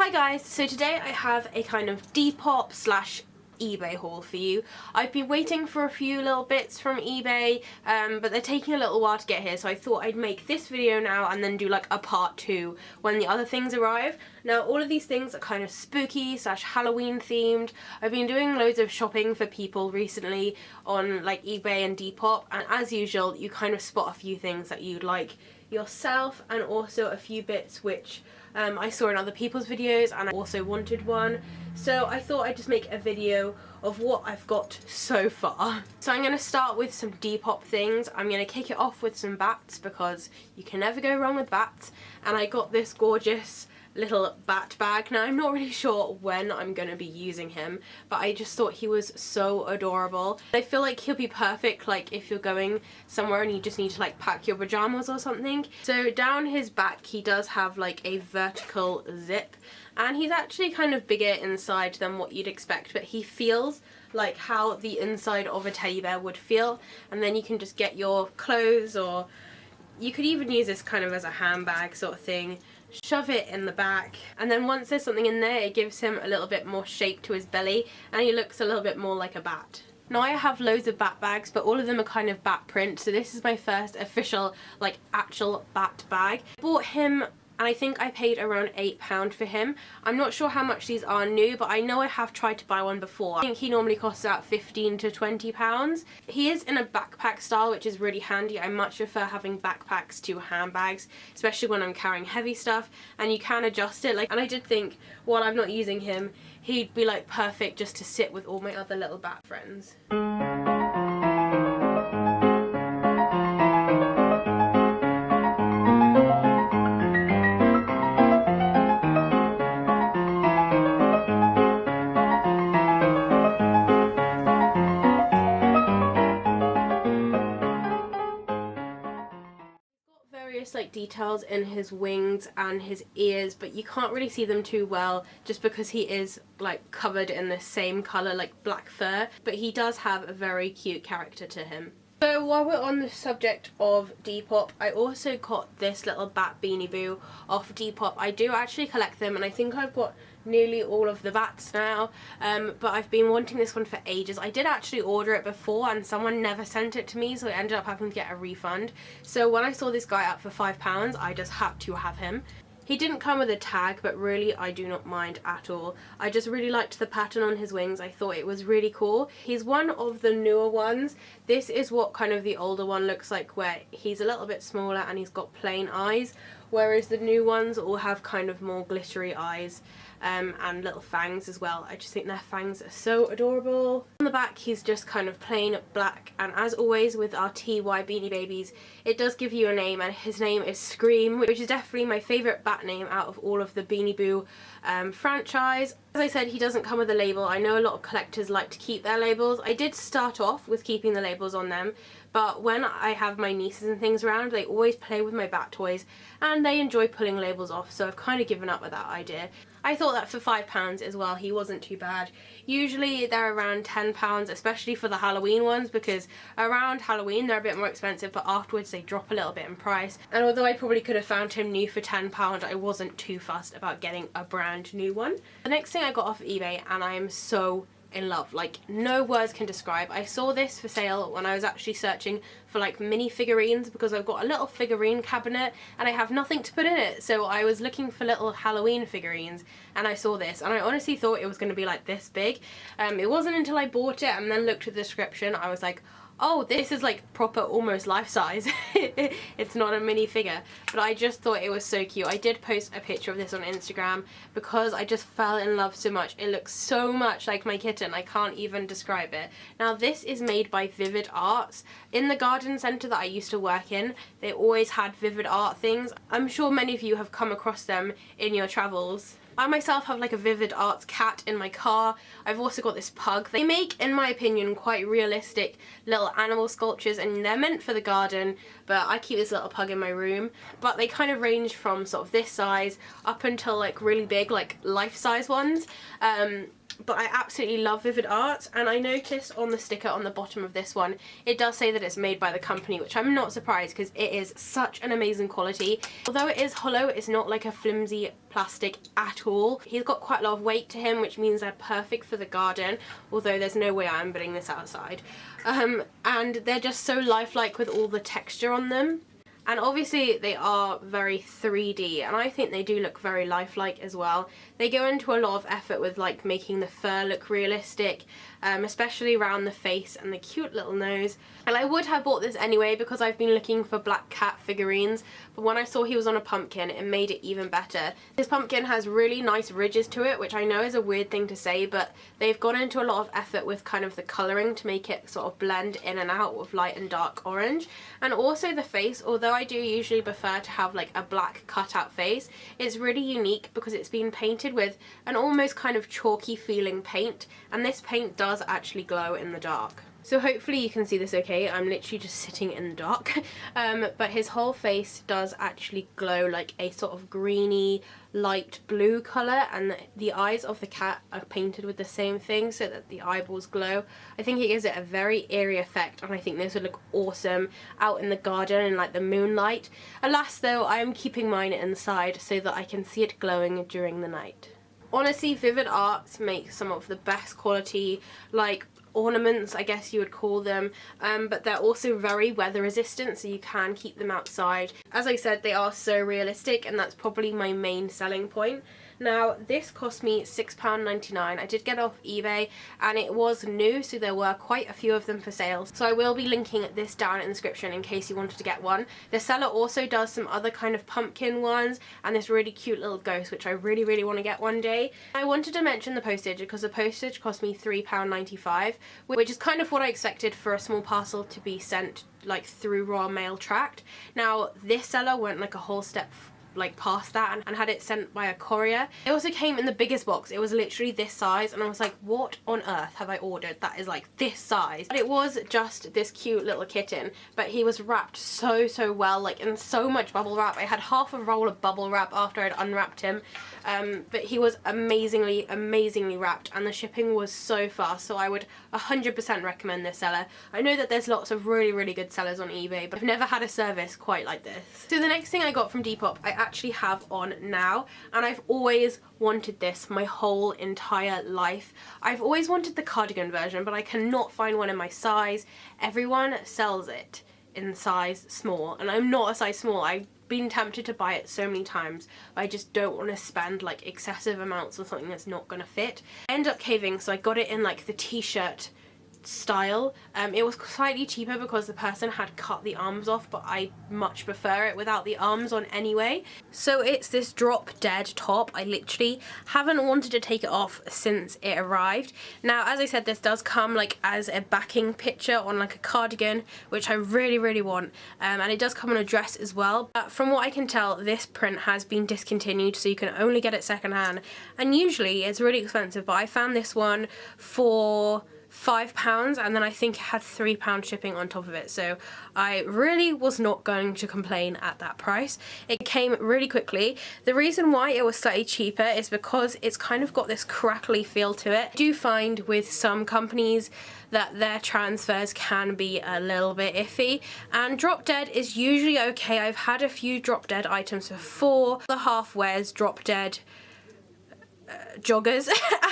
Hi guys, so today I have a kind of Depop slash eBay haul for you. I've been waiting for a few little bits from eBay, but they're taking a little while to get here, so I thought I'd make this video now and then do like a part 2 when the other things arrive. Now all of these things are kind of spooky slash Halloween themed. I've been doing loads of shopping for people recently on like eBay and Depop, and as usual you kind of spot a few things that you'd like yourself and also a few bits which I saw in other people's videos and I also wanted one. So I thought I'd just make a video of what I've got so far. So I'm going to start with some Depop things. I'm going to kick it off with some bats because you can never go wrong with bats. And I got this gorgeous little bat bag. Now I'm not really sure when I'm going to be using him, but I just thought he was so adorable. I feel like he'll be perfect like if you're going somewhere and you just need to like pack your pajamas or something. So down his back he does have like a vertical zip, and he's actually kind of bigger inside than what you'd expect, but he feels like how the inside of a teddy bear would feel. And then you can just get your clothes, or you could even use this kind of as a handbag sort of thing, shove it in the back, and then once there's something in there it gives him a little bit more shape to his belly and he looks a little bit more like a bat. Now I have loads of bat bags, but all of them are kind of bat print, so this is my first official like actual bat bag. I bought him and I think I paid around £8 for him. I'm not sure how much these are new, but I know I have tried to buy one before. I think he normally costs about £15 to £20. He is in a backpack style, which is really handy. I much prefer having backpacks to handbags, especially when I'm carrying heavy stuff, and you can adjust it. And I did think while I'm not using him, he'd be like perfect just to sit with all my other little bat friends. Like details in his wings and his ears, but you can't really see them too well just because he is like covered in the same color like black fur, but he does have a very cute character to him. So while we're on the subject of Depop, I also got this little bat Beanie Boo off Depop. I do actually collect them and I think I've got nearly all of the bats now, but I've been wanting this one for ages. I did actually order it before and someone never sent it to me, so I ended up having to get a refund. So when I saw this guy up for £5, I just had to have him. He didn't come with a tag, but really I do not mind at all. I just really liked the pattern on his wings. I thought it was really cool. He's one of the newer ones. This is what kind of the older one looks like, where he's a little bit smaller and he's got plain eyes, whereas the new ones all have kind of more glittery eyes and little fangs as well. I just think their fangs are so adorable. On the back he's just kind of plain black, and as always with our TY Beanie Babies, it does give you a name, and his name is Scream, which is definitely my favourite bat name out of all of the Beanie Boo franchise. As I said, he doesn't come with a label. I know a lot of collectors like to keep their labels. I did start off with keeping the labels on them, but when I have my nieces and things around, they always play with my bat toys and they enjoy pulling labels off, so I've kind of given up with that idea. I thought that for £5 as well, he wasn't too bad. Usually they're around £10, especially for the Halloween ones, because around Halloween they're a bit more expensive, but afterwards they drop a little bit in price. And although I probably could have found him new for £10, I wasn't too fussed about getting a brand new one. The next thing I got off eBay, and I am so in love, like no words can describe. I saw this for sale when I was actually searching for like mini figurines, because I've got a little figurine cabinet and I have nothing to put in it, so I was looking for little Halloween figurines and I saw this and I honestly thought it was going to be like this big. It wasn't until I bought it and then looked at the description I was like, oh, this is like proper almost life size. It's not a mini figure, but I just thought it was so cute. I did post a picture of this on Instagram because I just fell in love so much. It looks so much like my kitten, I can't even describe it. Now this is made by Vivid Arts. In the garden centre that I used to work in, they always had Vivid Art things. I'm sure many of you have come across them in your travels. I myself have like a Vivid Arts cat in my car. I've also got this pug. They make, in my opinion, quite realistic little animal sculptures, and they're meant for the garden, but I keep this little pug in my room. But they kind of range from sort of this size up until like really big, like life-size ones. but I absolutely love Vivid Arts, and I noticed on the sticker on the bottom of this one, it does say that it's made by the company, which I'm not surprised because it is such an amazing quality. Although it is hollow, it's not like a flimsy plastic at all. He's got quite a lot of weight to him, which means they're perfect for the garden, although there's no way I'm putting this outside. And they're just so lifelike with all the texture on them. And obviously they are very 3D, and I think they do look very lifelike as well. They go into a lot of effort with like making the fur look realistic, especially around the face and the cute little nose. And I would have bought this anyway because I've been looking for black cat figurines, but when I saw he was on a pumpkin, it made it even better. This pumpkin has really nice ridges to it, which I know is a weird thing to say, but they've gone into a lot of effort with kind of the colouring to make it sort of blend in and out with light and dark orange. And also the face, although I do usually prefer to have like a black cutout face, it's really unique because it's been painted with an almost kind of chalky feeling paint, and this paint does actually glow in the dark. So hopefully you can see this okay. I'm literally just sitting in the dark. But his whole face does actually glow like a sort of greeny light blue colour, and the eyes of the cat are painted with the same thing so that the eyeballs glow. I think it gives it a very eerie effect, and I think this would look awesome out in the garden in like the moonlight. Alas though, I am keeping mine inside so that I can see it glowing during the night. Honestly, Vivid Arts makes some of the best quality like ornaments, I guess you would call them, but they're also very weather resistant, so you can keep them outside. As I said, they are so realistic, and that's probably my main selling point. Now, this cost me £6.99. I did get it off eBay, and it was new, so there were quite a few of them for sale. So I will be linking this down in the description in case you wanted to get one. The seller also does some other kind of pumpkin ones, and this really cute little ghost, which I really want to get one day. I wanted to mention the postage because the postage cost me £3.95, which is kind of what I expected for a small parcel to be sent like through Royal Mail tracked. Now, this seller went like a whole step like past that and had it sent by a courier. It also came in the biggest box. It was literally this size, and I was like, what on earth have I ordered that is like this size? But it was just this cute little kitten, but he was wrapped so well, like in so much bubble wrap. I had half a roll of bubble wrap after I'd unwrapped him, but he was amazingly wrapped, and the shipping was so fast, so I would 100% recommend this seller. I know that there's lots of really good sellers on eBay, but I've never had a service quite like this. So the next thing I got from Depop, I actually have on now, and I've always wanted this my whole entire life. I've always wanted the cardigan version, but I cannot find one in my size. Everyone sells it in size small, and I'm not a size small. I've been tempted to buy it so many times, but I just don't want to spend like excessive amounts on something that's not gonna fit. I ended up caving, so I got it in like the t-shirt style. It was slightly cheaper because the person had cut the arms off, but I much prefer it without the arms on anyway. So it's this drop dead top. I literally haven't wanted to take it off since it arrived. Now, as I said, this does come like as a backing picture on like a cardigan, which I really want, and it does come on a dress as well. But from what I can tell, this print has been discontinued, so you can only get it secondhand, and usually it's really expensive, but I found this one for £5, and then I think it had £3 shipping on top of it, so I really was not going to complain at that price. It came really quickly. The reason why it was slightly cheaper is because it's kind of got this crackly feel to it. I do find with some companies that their transfers can be a little bit iffy, and drop dead is usually okay. I've had a few drop dead items before. The half wears drop dead joggers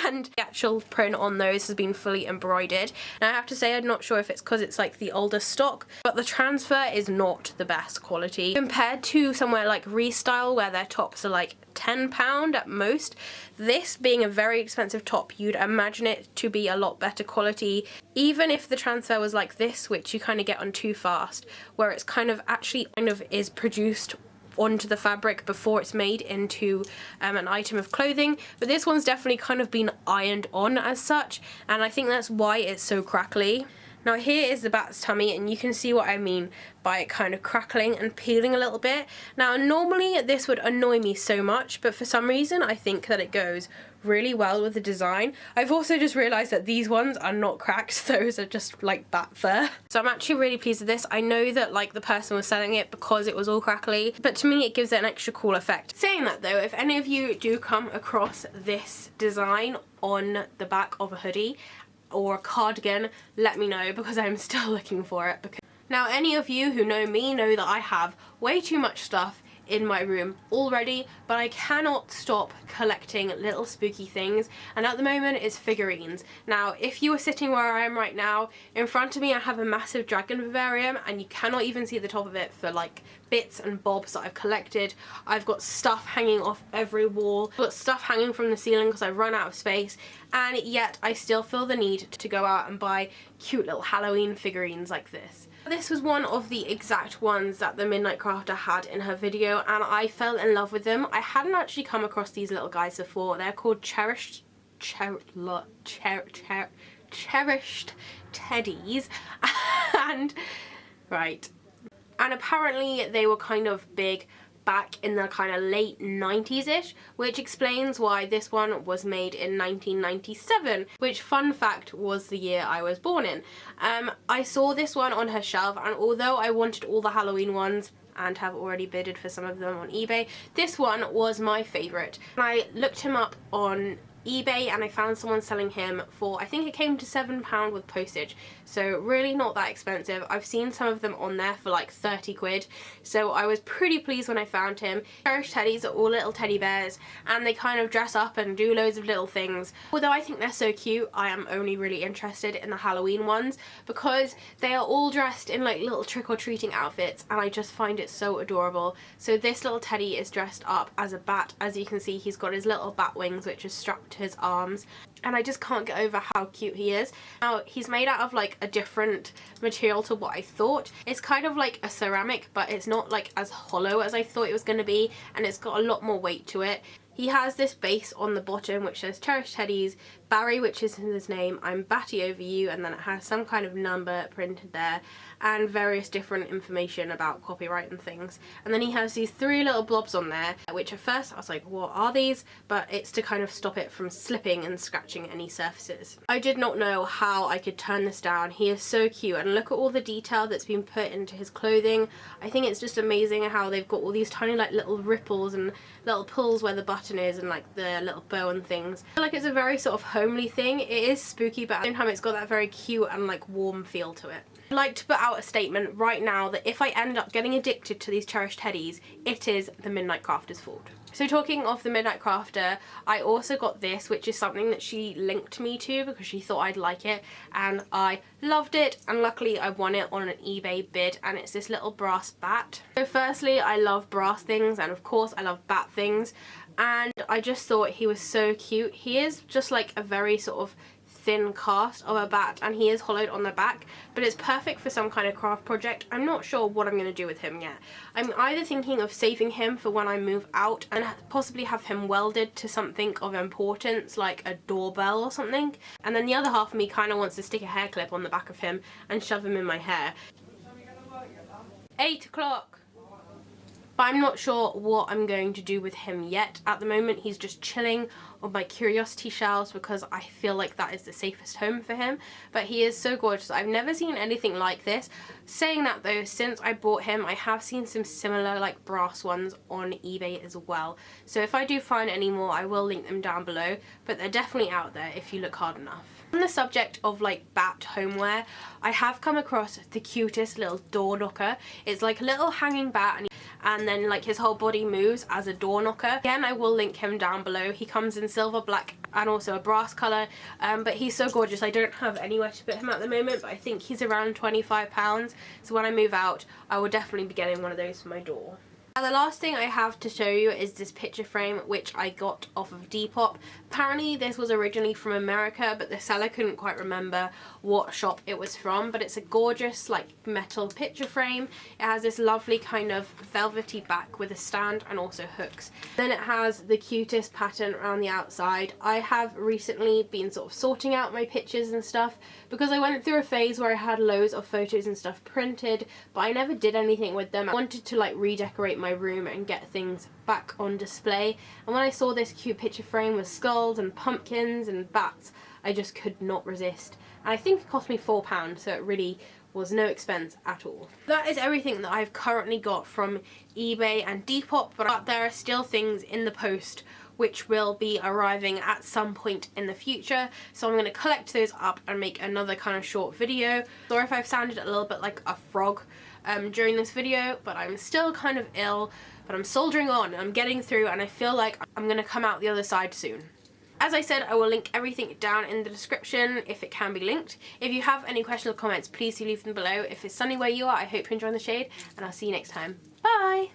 and the actual print on those has been fully embroidered. Now I have to say, I'm not sure if it's because it's like the older stock, but the transfer is not the best quality compared to somewhere like Restyle where their tops are like £10 at most. This being a very expensive top, you'd imagine it to be a lot better quality, even if the transfer was like this, which you kind of get on Too Fast, where it's kind of is produced onto the fabric before it's made into an item of clothing. But this one's definitely kind of been ironed on as such, and I think that's why it's so crackly. Now here is the bat's tummy, and you can see what I mean by it kind of crackling and peeling a little bit. Now normally this would annoy me so much, but for some reason I think that it goes really well with the design. I've also just realised that these ones are not cracked, those are just like bat fur. So I'm actually really pleased with this. I know that like the person was selling it because it was all crackly, but to me it gives it an extra cool effect. Saying that though, if any of you do come across this design on the back of a hoodie or a cardigan, let me know, because I'm still looking for it. Now, any of you who know me know that I have way too much stuff in my room already, but I cannot stop collecting little spooky things, and at the moment it's figurines. Now, if you were sitting where I am right now, in front of me I have a massive dragon vivarium, and you cannot even see the top of it for like bits and bobs that I've collected. I've got stuff hanging off every wall, I've got stuff hanging from the ceiling because I've run out of space, and yet I still feel the need to go out and buy cute little Halloween figurines like this. This was one of the exact ones that the Midnight Crafter had in her video, and I fell in love with them. I hadn't actually come across these little guys before. They're called cherished teddies, and right, and apparently they were kind of big back in the kind of late 90s-ish, which explains why this one was made in 1997, which, fun fact, was the year I was born in. I saw this one on her shelf, and although I wanted all the Halloween ones and have already bidded for some of them on eBay, this one was my favourite. I looked him up on eBay and I found someone selling him for, I think it came to £7 with postage, so really not that expensive. I've seen some of them on there for like 30 quid, so I was pretty pleased when I found him. Cherished teddies are all little teddy bears, and they kind of dress up and do loads of little things. Although I think they're so cute, I am only really interested in the Halloween ones because they are all dressed in like little trick-or-treating outfits, and I just find it so adorable. So this little teddy is dressed up as a bat. As you can see, he's got his little bat wings which is strapped to his arms, and I just can't get over how cute he is. Now, he's made out of like a different material to what I thought. It's kind of like a ceramic, but it's not like as hollow as I thought it was going to be, and it's got a lot more weight to it. He has this base on the bottom which says Cherished Teddies, Barry, which is his name, I'm batty over you, and then it has some kind of number printed there and various different information about copyright and things. And then he has these three little blobs on there, which at first I was like, what are these? But it's to kind of stop it from slipping and scratching any surfaces. I did not know how I could turn this down. He is so cute, and look at all the detail that's been put into his clothing. I think it's just amazing how they've got all these tiny like little ripples and little pulls where the button is, and like the little bow and things. I feel like it's a very sort of homely thing. It is spooky, but at the same time it's got that very cute and like warm feel to it. I'd like to put out a statement right now that if I end up getting addicted to these cherished teddies, it is the Midnight Crafter's fault. So talking of the Midnight Crafter, I also got this, which is something that she linked me to because she thought I'd like it, and I loved it, and luckily I won it on an eBay bid, and it's this little brass bat. So firstly, I love brass things, and of course I love bat things, and I just thought he was so cute. He is just like a very sort of thin cast of a bat, and he is hollowed on the back, but it's perfect for some kind of craft project. I'm not sure what I'm going to do with him yet. I'm either thinking of saving him for when I move out and possibly have him welded to something of importance like a doorbell or something, and then the other half of me kind of wants to stick a hair clip on the back of him and shove him in my hair. 8 o'clock. But I'm not sure what I'm going to do with him yet. At the moment, he's just chilling on my curiosity shelves because I feel like that is the safest home for him. But he is so gorgeous. I've never seen anything like this. Saying that though, since I bought him, I have seen some similar like brass ones on eBay as well. So if I do find any more, I will link them down below. But they're definitely out there if you look hard enough. On the subject of like bat homeware, I have come across the cutest little door knocker. It's like a little hanging bat, and then like his whole body moves as a door knocker. Again, I will link him down below. He comes in silver, black, and also a brass colour, but he's so gorgeous. I don't have anywhere to put him at the moment, but I think he's around £25, so when I move out I will definitely be getting one of those for my door. Now, the last thing I have to show you is this picture frame which I got off of Depop. Apparently this was originally from America, but the seller couldn't quite remember what shop it was from, but it's a gorgeous like metal picture frame. It has this lovely kind of velvety back with a stand and also hooks. Then it has the cutest pattern around the outside. I have recently been sort of sorting out my pictures and stuff because I went through a phase where I had loads of photos and stuff printed, but I never did anything with them. I wanted to like redecorate my room and get things back on display, and when I saw this cute picture frame with skulls and pumpkins and bats, I just could not resist. And I think it cost me £4, so it really was no expense at all. That is everything that I've currently got from eBay and Depop, but there are still things in the post which will be arriving at some point in the future. So I'm going to collect those up and make another kind of short video. Sorry if I've sounded a little bit like a frog during this video, but I'm still kind of ill, but I'm soldiering on and I'm getting through, and I feel like I'm going to come out the other side soon. As I said, I will link everything down in the description if it can be linked. If you have any questions or comments, please do leave them below. If it's sunny where you are, I hope you're enjoying the shade, and I'll see you next time. Bye!